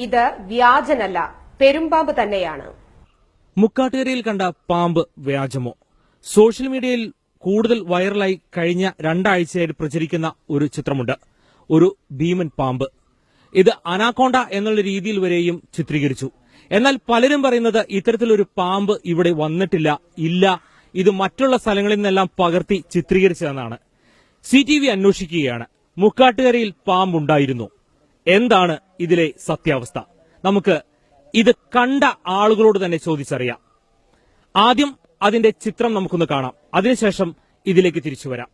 ഇത് വ്യാജനല്ല, പെരുമ്പാമ്പ് തന്നെയാണ്. മുക്കാട്ടുകരയിൽ കണ്ട പാമ്പ് വ്യാജമോ? സോഷ്യൽ മീഡിയയിൽ കൂടുതൽ വൈറലായി കഴിഞ്ഞ രണ്ടാഴ്ചയായി പ്രചരിക്കുന്ന ഒരു ചിത്രമുണ്ട്. ഒരു ഭീമൻ പാമ്പ്. ഇത് അനാക്കോണ്ട എന്നുള്ള രീതിയിൽ വരെയും ചിത്രീകരിച്ചു. എന്നാൽ പലരും പറയുന്നത് ഇത്തരത്തിലൊരു പാമ്പ് ഇവിടെ വന്നിട്ടില്ല, ഇല്ല, ഇത് മറ്റുള്ള സ്ഥലങ്ങളിൽ നിന്നെല്ലാം പകർത്തി ചിത്രീകരിച്ചതെന്നാണ്. CTV അന്വേഷിക്കുകയാണ്. മുക്കാട്ടുകരയിൽ പാമ്പുണ്ടായിരുന്നു. എന്താണ് ഇതിലെ സത്യാവസ്ഥ? നമുക്ക് ഇത് കണ്ട ആളുകളോട് തന്നെ ചോദിച്ചറിയാം. ആദ്യം അതിന്റെ ചിത്രം നമുക്കൊന്ന് കാണാം, അതിനുശേഷം ഇതിലേക്ക് തിരിച്ചു വരാം.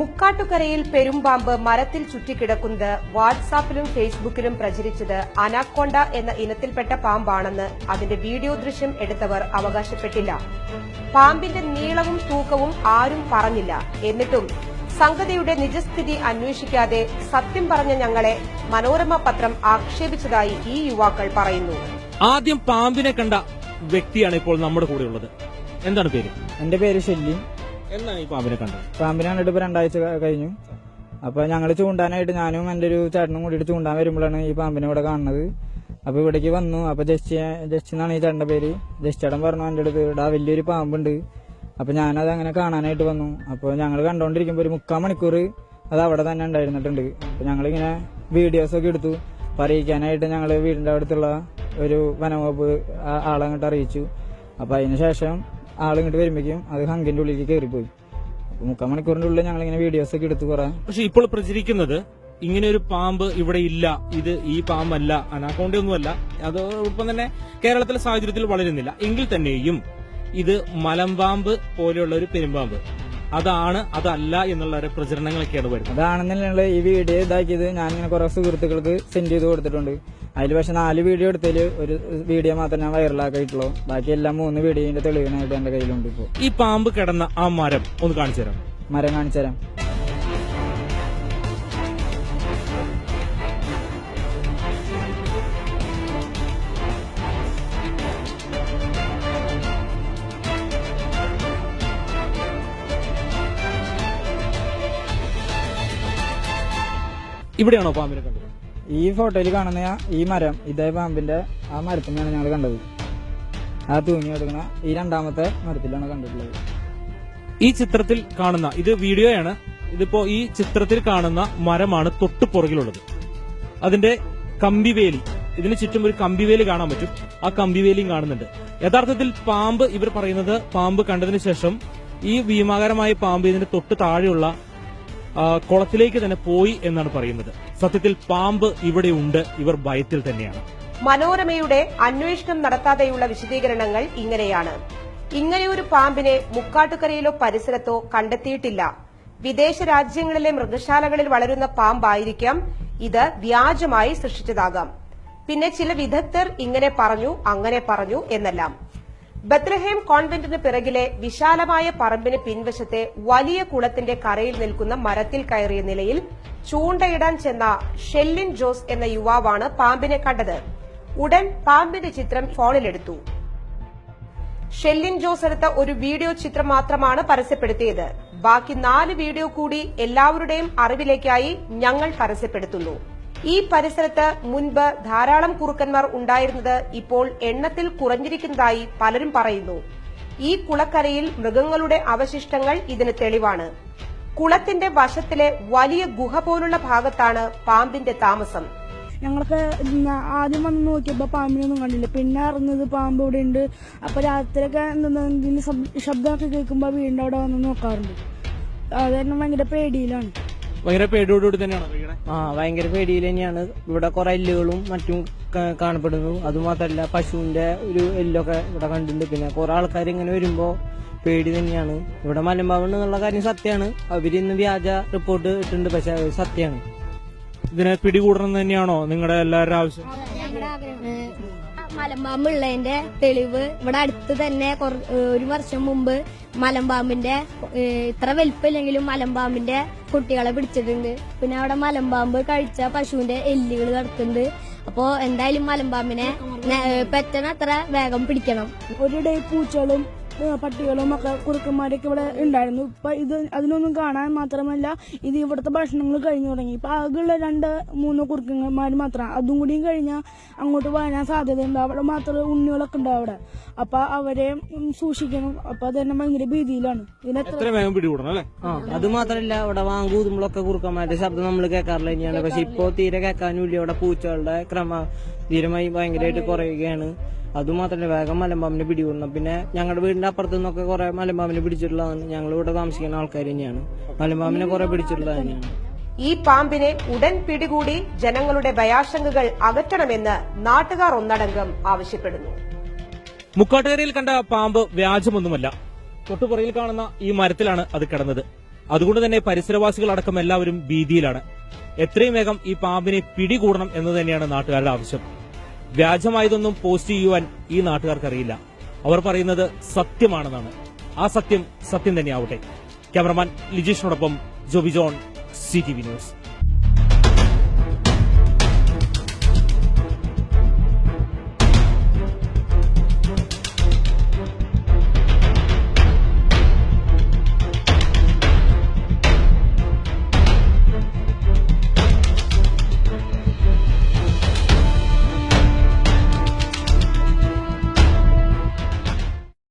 മുക്കാട്ടുകരയിൽ പെരുമ്പാമ്പ് മരത്തിൽ ചുറ്റിക്കിടക്കുന്നത് വാട്സാപ്പിലും ഫേസ്ബുക്കിലും പ്രചരിച്ചത് അനാക്കോണ്ട എന്ന ഇനത്തിൽപ്പെട്ട പാമ്പാണെന്ന് അതിന്റെ വീഡിയോ ദൃശ്യം എടുത്തവർ അവകാശപ്പെട്ടില്ല. പാമ്പിന്റെ നീളവും തൂക്കവും ആരും പറഞ്ഞില്ല. എന്നിട്ടും സംഗതിയുടെ നിജസ്ഥിതി അന്വേഷിക്കാതെ സത്യം പറഞ്ഞ ഞങ്ങളെ മനോരമ പത്രം ആക്ഷേപിച്ചതായി ഈ യുവാക്കൾ പറയുന്നു. ആദ്യം പാമ്പിനെ കണ്ട വ്യക്തിയാണ് ഇപ്പോൾ നമ്മുടെ കൂടെയുള്ളത്. എന്താണ് പേര്? എന്റെ പേര് ഷെല്ലി. എന്നാണ് ഈ പാമ്പിനെ കണ്ടത്? പാമ്പിനെ കണ്ടിട്ട് ഇപ്പൊ 2 ആഴ്ച കഴിഞ്ഞു. അപ്പൊ ഞങ്ങള് ചൂണ്ടാനായിട്ട് ഞാനും എന്റെ ഒരു ചേട്ടനും കൂടിയിട്ട് ചൂണ്ടാൻ വരുമ്പോഴാണ് ഈ പാമ്പിനെ ഇവിടെ കാണുന്നത്. അപ്പൊ ഇവിടേക്ക് വന്നു. അപ്പൊ ജസ്റ്റ് എന്നാണ് ഈ ചേട്ടന്റെ പേര്. ജസ്റ്റ് ചേട്ടൻ പറഞ്ഞു എന്റെ അടുത്ത് ഇവിടെ വലിയൊരു പാമ്പുണ്ട്. അപ്പൊ ഞാനത് അങ്ങനെ കാണാനായിട്ട് വന്നു. അപ്പൊ ഞങ്ങൾ കണ്ടോണ്ടിരിക്കുമ്പോ ഒരു 3/4 മണിക്കൂർ അത് അവിടെ തന്നെ ഉണ്ടായിരുന്നിട്ടുണ്ട്. അപ്പൊ ഞങ്ങളിങ്ങനെ വീഡിയോസ് ഒക്കെ എടുത്തു. അറിയിക്കാനായിട്ട് ഞങ്ങള് വീടിന്റെ അടുത്തുള്ള ഒരു വനംവകുപ്പ് ആളങ്ങോട്ട് അറിയിച്ചു. അപ്പൊ അതിനുശേഷം ആളിങ്ങോട്ട് വരുമ്പോഴേക്കും അത് ഹങ്കിന്റെ ഉള്ളിലേക്ക് കയറിപ്പോയി. 3/4 മണിക്കൂറിന്റെ ഉള്ളിൽ ഞങ്ങളിങ്ങനെ വീഡിയോസ് ഒക്കെ എടുത്തു കുറെ. പക്ഷെ ഇപ്പോൾ പ്രചരിക്കുന്നത് ഇങ്ങനെ ഒരു പാമ്പ് ഇവിടെ ഇല്ല, ഇത് ഈ പാമ്പല്ല, അനാക്കോണ്ടയൊന്നുമല്ല. അതോടൊപ്പം തന്നെ കേരളത്തിലെ സാഹചര്യത്തിൽ വളരുന്നില്ല. എങ്കിൽ തന്നെയും ഇത് മലമ്പാമ്പ് പോലെയുള്ള ഒരു പെരുമ്പാമ്പ് അതാണ്, അതല്ല എന്നുള്ള പ്രചരണങ്ങളൊക്കെയാണ് വരുന്നത്. അതാണെന്നുള്ള ഈ വീഡിയോ ഇതാക്കിയത് ഞാനിങ്ങനെ കുറെ സുഹൃത്തുക്കൾക്ക് സെൻഡ് ചെയ്ത് കൊടുത്തിട്ടുണ്ട്. അതിൽ പക്ഷെ 4 വീഡിയോ എടുത്തതിൽ ഒരു വീഡിയോ മാത്രമേ ഞാൻ വൈറലാക്കിയിട്ടുള്ളൂ. ബാക്കി എല്ലാം 3 വീഡിയോന്റെ തെളിവിനായിട്ട് എന്റെ കയ്യിലുണ്ട്. ഇപ്പോൾ ഈ പാമ്പ് കിടന്ന ആ മരം ഒന്ന് കാണിച്ചു തരാം. മരം കാണിച്ചു തരാം. ഇവിടെയാണോ പാമ്പിനെ കണ്ടത്? ഈ ഫോട്ടോയിൽ കാണുന്ന ഈ മരം, ഇതേ പാമ്പിന്റെ ആ മരത്തിനാണ് ഞങ്ങൾ കണ്ടത്. ആ തൂങ്ങി എടുക്കുന്ന ഈ 2ാമത്തെ മരത്തിലാണ് കണ്ടിട്ടുള്ളത്. ഈ ചിത്രത്തിൽ കാണുന്ന ഇത് വീഡിയോയാണ്. ഇതിപ്പോ ഈ ചിത്രത്തിൽ കാണുന്ന മരമാണ് തൊട്ടു പുറകിലുള്ളത്. അതിന്റെ കമ്പിവേലി, ഇതിന് ചുറ്റും ഒരു കമ്പിവേലി കാണാൻ പറ്റും. ആ കമ്പിവേലിയും കാണുന്നുണ്ട്. യഥാർത്ഥത്തിൽ പാമ്പ്, ഇവർ പറയുന്നത് പാമ്പ് കണ്ടതിന് ശേഷം ഈ ഭീമാകരമായ പാമ്പ് ഇതിന്റെ തൊട്ട് താഴെയുള്ള കുളത്തിലേക്ക് തന്നെ പോയി എന്നാണ് പറയുന്നത്. സത്യത്തിൽ പാമ്പ് ഇവിടെ ഉണ്ട്, ഇവർ ഭയത്തിൽ തന്നെയാണ്. മനോരമയുടെ അന്വേഷണം നടത്താതെയുള്ള വിശദീകരണങ്ങൾ ഇങ്ങനെയാണ്. ഇങ്ങനെയൊരു പാമ്പിനെ മുക്കാട്ടുകരയിലോ പരിസരത്തോ കണ്ടെത്തിയിട്ടില്ല. വിദേശ രാജ്യങ്ങളിലെ മൃഗശാലകളിൽ വളരുന്ന പാമ്പായിരിക്കാം, ഇത് വ്യാജമായി സൃഷ്ടിച്ചതാകാം. പിന്നെ ചില വിദഗ്ധർ ഇങ്ങനെ പറഞ്ഞു, അങ്ങനെ പറഞ്ഞു എന്നെല്ലാം. ബത്ലഹേം കോൺവെന്റിന് പിറകിലെ വിശാലമായ പറമ്പിന് പിൻവശത്തെ വലിയ കുളത്തിന്റെ കരയിൽ നിൽക്കുന്ന മരത്തിൽ കയറിയ നിലയിൽ ചൂണ്ടയിടാൻ ചെന്ന ഷെല്ലിൻ ജോസ് എന്ന യുവാവാണ് പാമ്പിനെ കണ്ടത്. ഉടൻ പാമ്പിന്റെ ചിത്രം ഫോണിലെടുത്തു. ഷെല്ലിൻ ജോസ് എടുത്ത ഒരു വീഡിയോ ചിത്രം മാത്രമാണ് പരസ്യപ്പെടുത്തിയത്. ബാക്കി 4 വീഡിയോ കൂടി എല്ലാവരുടെയും അറിവിലേക്കായി ഞങ്ങൾ പരസ്യപ്പെടുത്തുന്നു. ഈ പരിസരത്ത് മുൻപ് ധാരാളം കുറുക്കന്മാർ ഉണ്ടായിരുന്നത് ഇപ്പോൾ എണ്ണത്തിൽ കുറഞ്ഞിരിക്കുന്നതായി പലരും പറയുന്നു. ഈ കുളക്കരയിൽ മൃഗങ്ങളുടെ അവശിഷ്ടങ്ങൾ ഇതിന് തെളിവാണ്. കുളത്തിന്റെ വശത്തിലെ വലിയ ഗുഹ പോലുള്ള ഭാഗത്താണ് പാമ്പിന്റെ താമസം. ഞങ്ങൾക്ക് ആദ്യം വന്ന് നോക്കിയപ്പോ പാമ്പിനൊന്നും കണ്ടില്ല. പിന്നെ അറിഞ്ഞത് പാമ്പ് ഇവിടെ ഉണ്ട്. അപ്പൊ രാത്രിയൊക്കെ എന്തെങ്കിലും ശബ്ദമൊക്കെ കേൾക്കുമ്പോ വീടിന്റെ അവിടെ വന്ന് നോക്കാറുണ്ട്. അത് തന്നെ ഭയങ്കര പേടിയിലാണ്. ഭയങ്കര പേടിയോടുകൂടി തന്നെയാണ്. ഭയങ്കര പേടിയിൽ തന്നെയാണ്. ഇവിടെ കുറെ എല്ലുകളും മറ്റും കാണപ്പെടുന്നു. അതുമാത്രമല്ല പശുവിന്റെ ഒരു എല്ലൊക്കെ ഇവിടെ കണ്ടിട്ടുണ്ട്. പിന്നെ കുറെ ആൾക്കാർ ഇങ്ങനെ വരുമ്പോ പേടി തന്നെയാണ്. ഇവിടെ മലമ്പാമ്പ് എന്നുള്ള കാര്യം സത്യമാണ്. അവരിന്ന് വ്യാജ റിപ്പോർട്ട് ഇട്ടിട്ടുണ്ട്, പക്ഷെ അത് സത്യമാണ്. ഇതിനെ പിടികൂടണം തന്നെയാണോ നിങ്ങളുടെ എല്ലാവരുടെ ആവശ്യം? മലമ്പാമ്പുള്ളതിന്റെ തെളിവ് ഇവിടെ അടുത്ത് തന്നെ ഒരു വർഷം മുമ്പ് മലമ്പാമ്പിന്റെ ഇത്ര വലിപ്പമില്ലെങ്കിലും മലമ്പാമ്പിന്റെ കുട്ടികളെ പിടിച്ചിട്ടുണ്ട്. പിന്നെ അവിടെ മലമ്പാമ്പ് കഴിച്ച പശുവിന്റെ എല്ലുകൾ കിടക്കുന്നുണ്ട്. അപ്പോ എന്തായാലും മലമ്പാമ്പിനെ പെറ്റനത്ര വേഗം പിടിക്കണം. ഒരിടെ പൂച്ചകളും പട്ടികളും ഒക്കെ കുറുക്കന്മാരൊക്കെ ഇവിടെ ഉണ്ടായിരുന്നു. ഇപ്പൊ ഇത് അതിനൊന്നും കാണാൻ മാത്രമല്ല ഇത് ഇവിടുത്തെ ഭക്ഷണങ്ങൾ കഴിഞ്ഞു തുടങ്ങി. ഇപ്പൊ ആകെയുള്ള 2-3 കുറുക്കന്മാർ മാത്രം. അതും കൂടിയും കഴിഞ്ഞാൽ അങ്ങോട്ട് വരാൻ സാധ്യതയുണ്ട്. അവിടെ മാത്രം ഉണ്ണികളൊക്കെ ഉണ്ടാവും അവിടെ. അപ്പൊ അവരെ സൂക്ഷിക്കണം. അപ്പൊ അത് തന്നെ ഭയങ്കര ഭീതിയിലാണ്. അത് മാത്രല്ല ഇവിടെ വാങ്ങൂതുമ്പോഴൊക്കെ കുറുക്കന്മാരുടെ ശബ്ദം നമ്മൾ കേൾക്കാറില്ല തന്നെയാണ്. പക്ഷെ ഇപ്പോ തീരെ കേൾക്കാനും ഇല്ല. ഇവിടെ പൂച്ചകളുടെ ധീരമായി ഭയങ്കരമായിട്ട് കുറയുകയാണ്. അതുമാത്രമല്ല വേഗം മലമ്പാമ്പിനെ പിടികൂടണം. പിന്നെ ഞങ്ങളുടെ വീടിന്റെ അപ്പുറത്തു നിന്നൊക്കെ കുറെ മലമ്പാമ്പിനെ പിടിച്ചിട്ടുള്ളതാണ്. ഞങ്ങൾ ഇവിടെ താമസിക്കുന്ന ആൾക്കാർ തന്നെയാണ്. മലമ്പാമ്പിനെ കുറെ പിടിച്ചിട്ടുള്ളത് തന്നെയാണ്. ഈ പാമ്പിനെ ഉടൻ പിടികൂടി ജനങ്ങളുടെ ഭയാശങ്കകൾ അകറ്റണമെന്ന് നാട്ടുകാർ ഒന്നടങ്കം ആവശ്യപ്പെടുന്നു. മുക്കാട്ടുകരയിൽ കണ്ട പാമ്പ് വ്യാജമൊന്നുമല്ല. തൊട്ടുപുറയിൽ കാണുന്ന ഈ മരത്തിലാണ് അത് കിടന്നത്. അതുകൊണ്ട് തന്നെ പരിസരവാസികളടക്കം എല്ലാവരും ഭീതിയിലാണ്. എത്രയും വേഗം ഈ പാമ്പിനെ പിടികൂടണം എന്ന് തന്നെയാണ് നാട്ടുകാരുടെ ആവശ്യം. വ്യാജമായതൊന്നും പോസ്റ്റ് ചെയ്യുവാൻ ഈ നാട്ടുകാർക്കറിയില്ല. അവർ പറയുന്നത് സത്യമാണെന്നാണ്. ആ സത്യം സത്യം തന്നെയാവട്ടെ. ക്യാമറമാൻ ലിജീഷിനോടൊപ്പം ജോബി ജോൺ, CTV ന്യൂസ്.